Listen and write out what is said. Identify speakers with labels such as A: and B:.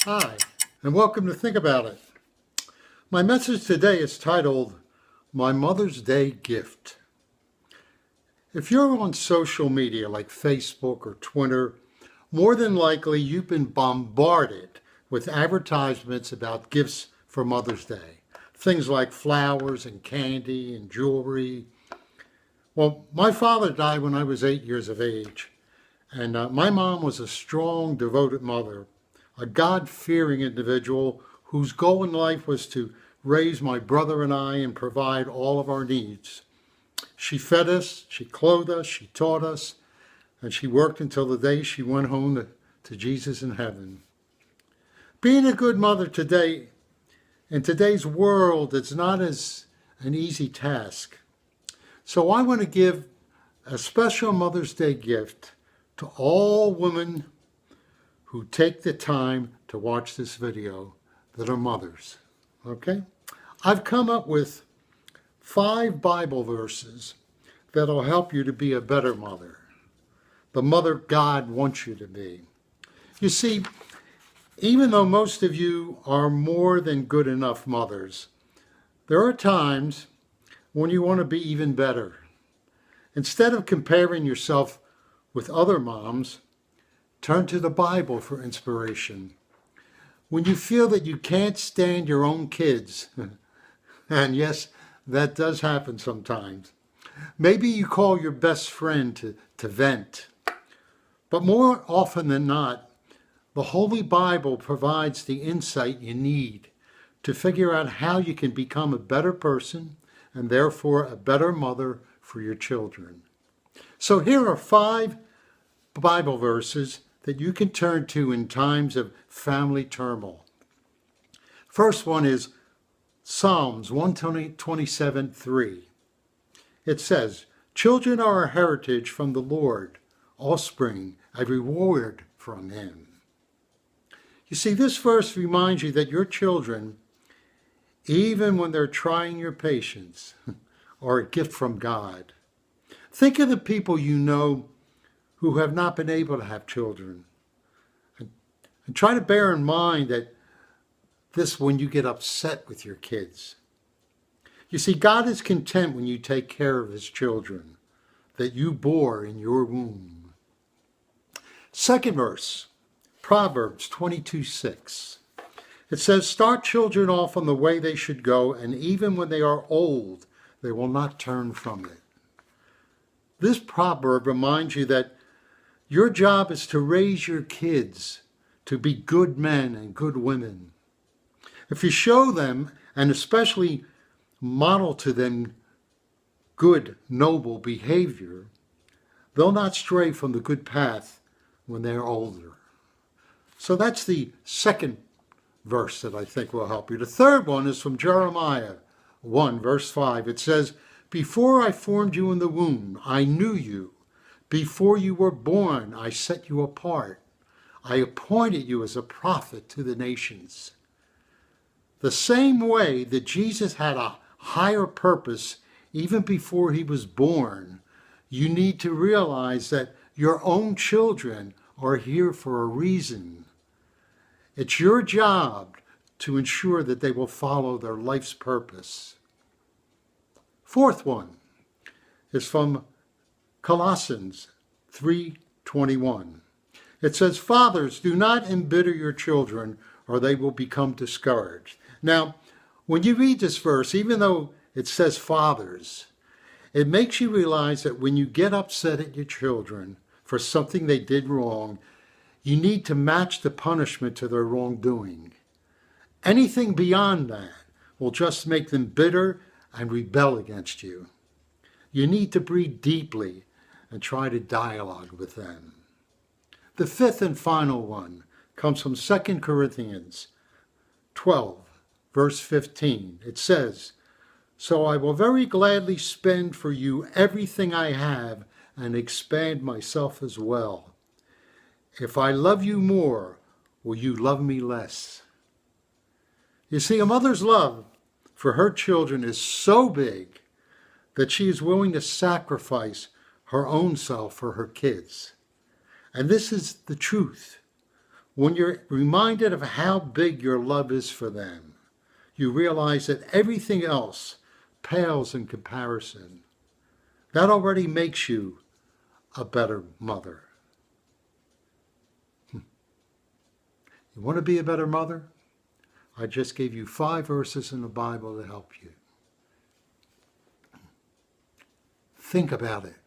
A: Hi, and welcome to Think About It. My message today is titled, My Mother's Day Gift. If you're on social media like Facebook or Twitter, more than likely you've been bombarded with advertisements about gifts for Mother's Day. Things like flowers and candy and jewelry. Well, my father died when I was 8 years of age, and my mom was a strong, devoted mother, a God-fearing individual whose goal in life was to raise my brother and I and provide all of our needs. She fed us, she clothed us, she taught us, and she worked until the day she went home to Jesus in heaven. Being a good mother today, in today's world, it's not as an easy task. So I want to give a special Mother's Day gift to all women who take the time to watch this video that are mothers. Okay? I've come up with 5 Bible verses that'll help you to be a better mother, the mother God wants you to be. You see, even though most of you are more than good enough mothers, there are times when you want to be even better. Instead of comparing yourself with other moms, turn to the Bible for inspiration. When you feel that you can't stand your own kids, and yes, that does happen sometimes, maybe you call your best friend to vent. But more often than not, the Holy Bible provides the insight you need to figure out how you can become a better person and therefore a better mother for your children. So here are 5 Bible verses that you can turn to in times of family turmoil. First one is Psalms 127:3. It says, "Children are a heritage from the Lord, offspring a reward from him." You see, this verse reminds you that your children, even when they're trying your patience, are a gift from God. Think of the people you know who have not been able to have children. And try to bear in mind that this when you get upset with your kids. You see, God is content when you take care of his children that you bore in your womb. Second verse, Proverbs 22:6. It says, "Start children off on the way they should go, and even when they are old, they will not turn from it." This proverb reminds you that your job is to raise your kids to be good men and good women. If you show them, and especially model to them, good, noble behavior, they'll not stray from the good path when they're older. So that's the second verse that I think will help you. The third one is from Jeremiah 1, verse 5. It says, "Before I formed you in the womb, I knew you. Before you were born, I set you apart. I appointed you as a prophet to the nations." The same way that Jesus had a higher purpose even before he was born, you need to realize that your own children are here for a reason. It's your job to ensure that they will follow their life's purpose. Fourth one is from Colossians 3:21. It says, "Fathers, do not embitter your children, or they will become discouraged." Now, when you read this verse, even though it says fathers, it makes you realize that when you get upset at your children for something they did wrong, you need to match the punishment to their wrongdoing. Anything beyond that will just make them bitter and rebel against you. You need to breathe deeply and try to dialogue with them. The fifth and final one comes from 2 Corinthians 12, verse 15. It says, "So I will very gladly spend for you everything I have and expand myself as well. If I love you more, will you love me less?" You see, a mother's love for her children is so big that she is willing to sacrifice her own self for her kids. And this is the truth. When you're reminded of how big your love is for them, you realize that everything else pales in comparison. That already makes you a better mother. You want to be a better mother? I just gave you 5 verses in the Bible to help you. Think about it.